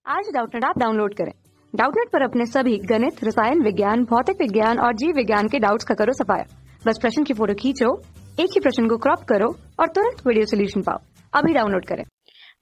आज Doubtnut app download करें। Doubtnut पर अपने सभी गणित, रसायन विज्ञान, भौतिक विज्ञान और जीव विज्ञान के डाउट्स का करो सफाया। बस प्रश्न की फोटो खींचो, एक ही प्रश्न को क्रॉप करो और तुरंत वीडियो सोल्यूशन पाओ। अभी डाउनलोड करें।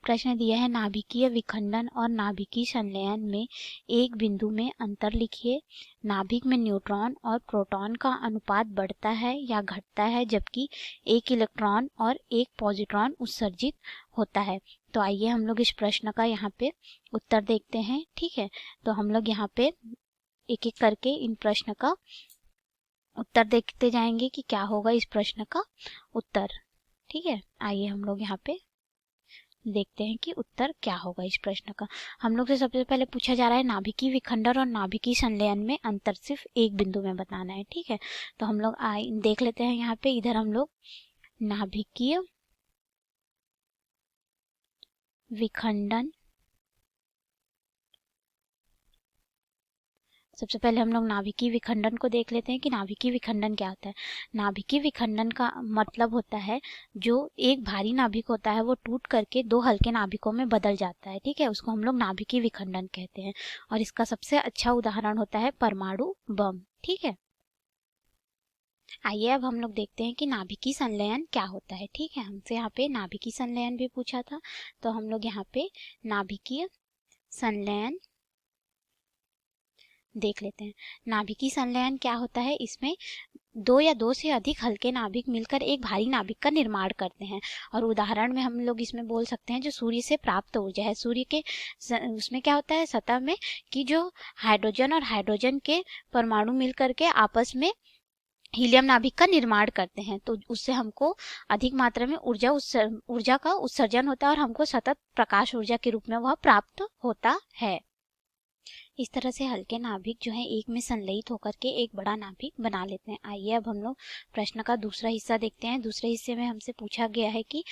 प्रश्न दिया है नाभिकीय विखंडन और नाभिकीय संलयन में एक बिंदु में अंतर लिखिए। नाभिक में न्यूट्रॉन और प्रोटॉन का अनुपात बढ़ता है या घटता है जबकि एक इलेक्ट्रॉन और एक पॉजिट्रॉन उत्सर्जित होता है। तो आइए हम लोग इस प्रश्न का यहाँ पे उत्तर देखते हैं। ठीक है, तो हम लोग यहाँ पे एक एक करके इन प्रश्न का उत्तर देखते जाएंगे कि क्या होगा इस प्रश्न का उत्तर। ठीक है, आइए हम लोग यहाँ पे देखते हैं कि उत्तर क्या होगा इस प्रश्न का। हम लोग से सबसे पहले पूछा जा रहा है नाभिकीय विखंडन और नाभिकीय संलयन में अंतर सिर्फ एक बिंदु में बताना है। ठीक है, तो हम लोग देख लेते हैं यहाँ पे। इधर हम लोग नाभिकीय विखंडन, सबसे पहले हम लोग नाभिकीय विखंडन को देख लेते हैं कि नाभिकीय विखंडन क्या होता है। नाभिकीय विखंडन का मतलब होता है जो एक भारी नाभिक होता है वो टूट करके दो हल्के नाभिकों में बदल जाता है। ठीक है, उसको हम लोग नाभिकीय विखंडन कहते हैं और इसका सबसे अच्छा उदाहरण होता है परमाणु बम। ठीक है, आइए अब हम लोग देखते हैं कि नाभिकीय संलयन क्या होता है। ठीक है, हमसे यहाँ पे नाभिकीय संलयन भी पूछा था, तो हम लोग यहाँ पे नाभिकीय संलयन देख लेते हैं। नाभिकीय संलयन क्या होता है, इसमें दो या दो से अधिक हल्के नाभिक मिलकर एक भारी नाभिक का निर्माण करते हैं। और उदाहरण में हम लोग इसमें बोल सकते हैं जो सूर्य से प्राप्त ऊर्जा है। सूर्य के उसमें क्या होता है सतह में कि जो हाइड्रोजन और हाइड्रोजन के परमाणु मिलकर के आपस में हीलियम नाभिक का निर्माण करते हैं, तो उससे हमको अधिक मात्रा में ऊर्जा का उत्सर्जन होता है और हमको सतत प्रकाश ऊर्जा के रूप में वह प्राप्त होता है। इस तरह से हल्के नाभिक जो है एक में संलयित होकर के एक बड़ा नाभिक बना लेते हैं। आइए अब हम लोग प्रश्न का दूसरा हिस्सा देखते हैं। दूसरे हिस्से में हमसे पूछा गया है कि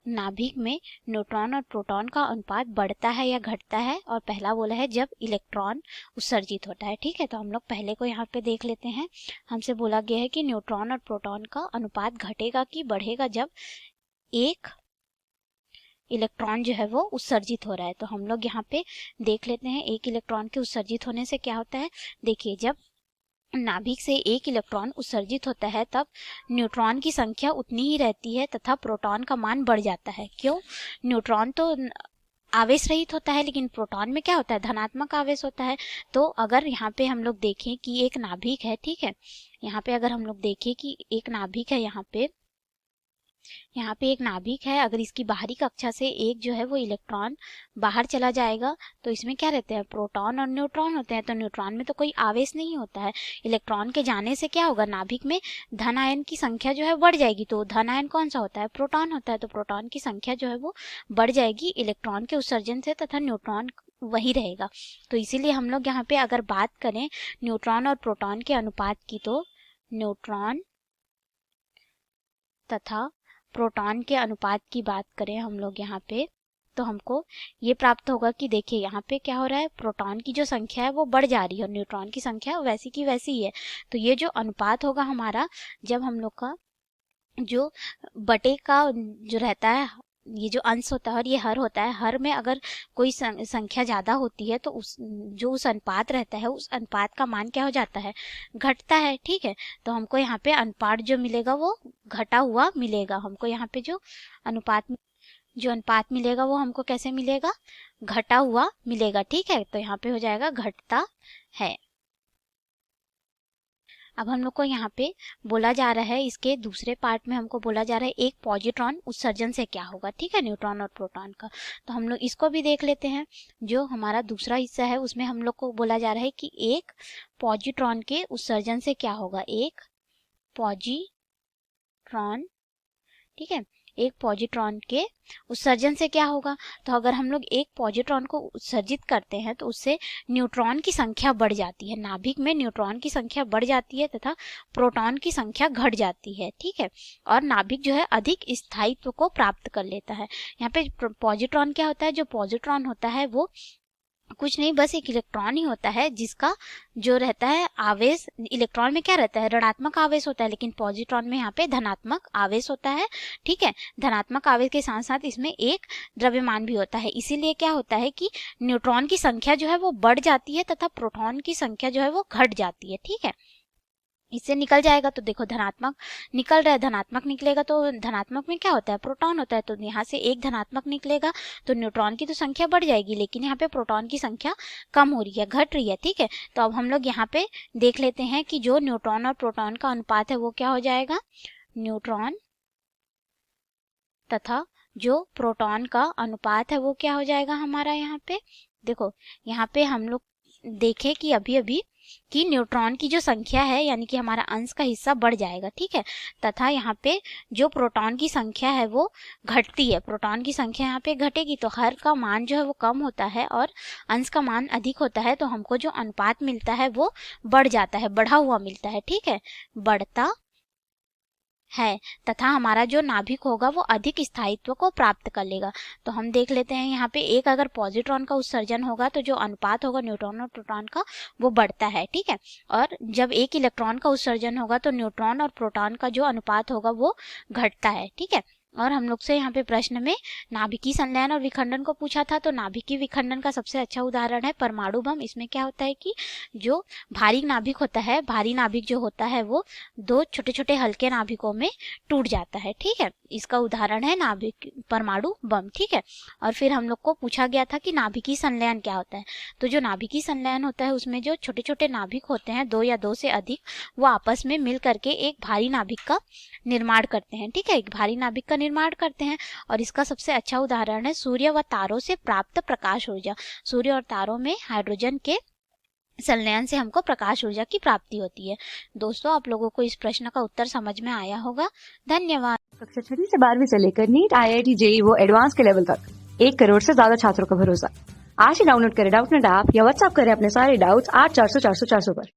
नाभिक में न्यूट्रॉन और प्रोटॉन का अनुपात बढ़ता है या घटता है, और पहला बोला है जब इलेक्ट्रॉन उत्सर्जित होता है। ठीक है, तो हम लोग पहले को यहाँ पे देख लेते हैं। हमसे बोला गया है कि न्यूट्रॉन और प्रोटॉन का अनुपात घटेगा कि बढ़ेगा जब एक इलेक्ट्रॉन जो है वो उत्सर्जित हो रहा है। तो हम लोग यहाँ पे देख लेते हैं एक इलेक्ट्रॉन के उत्सर्जित होने से क्या होता है। देखिए, जब नाभिक से एक इलेक्ट्रॉन उत्सर्जित होता है तब न्यूट्रॉन की संख्या उतनी ही रहती है तथा प्रोटॉन का मान बढ़ जाता है। क्यों? न्यूट्रॉन तो आवेश रहित होता है, लेकिन प्रोटॉन में क्या होता है, धनात्मक आवेश होता है। तो अगर यहाँ पे हम लोग देखें कि एक नाभिक है, ठीक है, यहाँ पे अगर हम लोग देखें कि एक नाभिक है, यहाँ पे एक नाभिक है, अगर इसकी बाहरी कक्षा से एक जो है वो इलेक्ट्रॉन बाहर चला जाएगा तो इसमें क्या रहते हैं, प्रोटॉन और न्यूट्रॉन होते हैं। तो न्यूट्रॉन में तो कोई आवेश नहीं होता है। इलेक्ट्रॉन के जाने से क्या होगा, नाभिक में धन आयन की संख्या जो है बढ़ जाएगी। तो धन आयन कौन सा होता है, प्रोटॉन होता है। तो प्रोटॉन की संख्या जो है वो बढ़ जाएगी इलेक्ट्रॉन के उत्सर्जन से, तथा न्यूट्रॉन वही रहेगा। तो इसीलिए हम लोग यहाँ पे अगर बात करें न्यूट्रॉन और प्रोटॉन के अनुपात की, तो न्यूट्रॉन तथा प्रोटॉन के अनुपात की बात करें हम लोग यहाँ पे, तो हमको ये प्राप्त होगा कि देखिए यहाँ पे क्या हो रहा है, प्रोटॉन की जो संख्या है वो बढ़ जा रही है और न्यूट्रॉन की संख्या वैसी की वैसी ही है। तो ये जो अनुपात होगा हमारा, जब हम लोग का जो बटे का जो रहता है, ये जो अंश होता है और ये हर होता है, हर में अगर कोई संख्या ज़्यादा होती है तो उस अनुपात रहता है, उस अनुपात का मान क्या हो जाता है, घटता है। ठीक है, तो हमको यहाँ पे अनुपात जो मिलेगा वो घटा हुआ मिलेगा। हमको यहाँ पे जो अनुपात मिलेगा वो हमको कैसे मिलेगा, घटा हुआ मिलेगा। ठीक है, तो यहाँ पे हो जाएगा घटता है। अब हम लोग को यहाँ पे बोला जा रहा है, इसके दूसरे पार्ट में हमको बोला जा रहा है एक पॉजिट्रॉन उत्सर्जन से क्या होगा। ठीक है, न्यूट्रॉन और प्रोटॉन का। तो हम लोग इसको भी देख लेते हैं। जो हमारा दूसरा हिस्सा है उसमें हम लोग को बोला जा रहा है कि एक पॉजिट्रॉन के उत्सर्जन से क्या होगा, एक पॉजिट्रॉन, ठीक है, एक पॉजिट्रॉन के उत्सर्जन से क्या होगा। तो अगर हम लोग एक पॉजिट्रॉन को उत्सर्जित करते हैं तो उससे न्यूट्रॉन की संख्या बढ़ जाती है, नाभिक में न्यूट्रॉन की संख्या बढ़ जाती है तथा प्रोटॉन की संख्या घट जाती है। ठीक है, और नाभिक जो है अधिक स्थायित्व को प्राप्त कर लेता है। यहाँ पे पॉजिट्रॉन क्या होता है, जो पॉजिट्रॉन होता है वो कुछ नहीं, बस एक इलेक्ट्रॉन ही होता है जिसका जो रहता है आवेश, इलेक्ट्रॉन में क्या रहता है, ऋणात्मक आवेश होता है, लेकिन पॉजिट्रॉन में यहाँ पे धनात्मक आवेश होता है। ठीक है, धनात्मक आवेश के साथ साथ इसमें एक द्रव्यमान भी होता है। इसीलिए क्या होता है कि न्यूट्रॉन की संख्या जो है वो बढ़ जाती है तथा प्रोटॉन की संख्या जो है वो घट जाती है। ठीक है, इससे निकल जाएगा तो देखो धनात्मक निकल रहा है, धनात्मक निकलेगा तो धनात्मक में क्या होता है, प्रोटॉन होता है, तो यहाँ से एक धनात्मक निकलेगा तो न्यूट्रॉन की तो संख्या बढ़ जाएगी, लेकिन यहाँ पे प्रोटॉन की संख्या कम हो रही है, घट रही है। ठीक है, तो अब हम लोग यहाँ पे देख लेते हैं कि जो न्यूट्रॉन और प्रोटॉन का अनुपात है वो क्या हो जाएगा, न्यूट्रॉन तथा जो प्रोटॉन का अनुपात है वो क्या हो जाएगा हमारा। यहाँ पे देखो, यहाँ पे हम लोग देखें कि अभी कि न्यूट्रॉन की जो संख्या है यानी कि हमारा अंश का हिस्सा बढ़ जाएगा। ठीक है, तथा यहाँ पे जो प्रोटॉन की संख्या है वो घटती है, प्रोटॉन की संख्या यहाँ पे घटेगी तो हर का मान जो है वो कम होता है और अंश का मान अधिक होता है, तो हमको जो अनुपात मिलता है वो बढ़ जाता है, बढ़ा हुआ मिलता है। ठीक है, बढ़ता है तथा हमारा जो नाभिक होगा वो अधिक स्थायित्व को प्राप्त कर लेगा। तो हम देख लेते हैं यहाँ पे एक अगर पॉजिट्रॉन का उत्सर्जन होगा तो जो अनुपात होगा न्यूट्रॉन और प्रोटॉन का वो बढ़ता है। ठीक है, और जब एक इलेक्ट्रॉन का उत्सर्जन होगा तो न्यूट्रॉन और प्रोटॉन का जो अनुपात होगा वो घटता है। ठीक है, और हम लोग से यहाँ पे प्रश्न में नाभिकीय संलयन और विखंडन को पूछा था, तो नाभिकीय विखंडन का सबसे अच्छा उदाहरण है परमाणु बम। इसमें क्या होता है कि जो भारी नाभिक होता है, भारी नाभिक जो होता है वो दो छोटे छोटे हल्के नाभिकों में टूट जाता है। ठीक है, इसका उदाहरण है नाभिक परमाणु बम। ठीक है, और फिर हम लोग को पूछा गया था कि नाभिकीय संलयन क्या होता है, तो जो नाभिकीय संलयन होता है उसमें जो छोटे छोटे नाभिक होते हैं, दो या दो से अधिक, वो आपस में मिल करके एक भारी नाभिक का निर्माण करते हैं। ठीक है, एक भारी नाभिक का निर्माण करते हैं और इसका सबसे अच्छा उदाहरण है सूर्य व तारों से प्राप्त प्रकाश ऊर्जा। सूर्य और तारों में हाइड्रोजन के संलयन से हमको प्रकाश ऊर्जा की प्राप्ति होती है। दोस्तों, आप लोगों को इस प्रश्न का उत्तर समझ में आया होगा। धन्यवाद। कक्षा 6 से 12वीं से लेकर नीट, IIT, JEE वो एडवांस के लेवल तक 1 करोड़ से ज्यादा छात्रों का भरोसा। आज ही डाउनलोड करें डाउटनेट ऐप या व्हाट्सएप करें अपने सारे डाउट्स 8400 400 400 पर।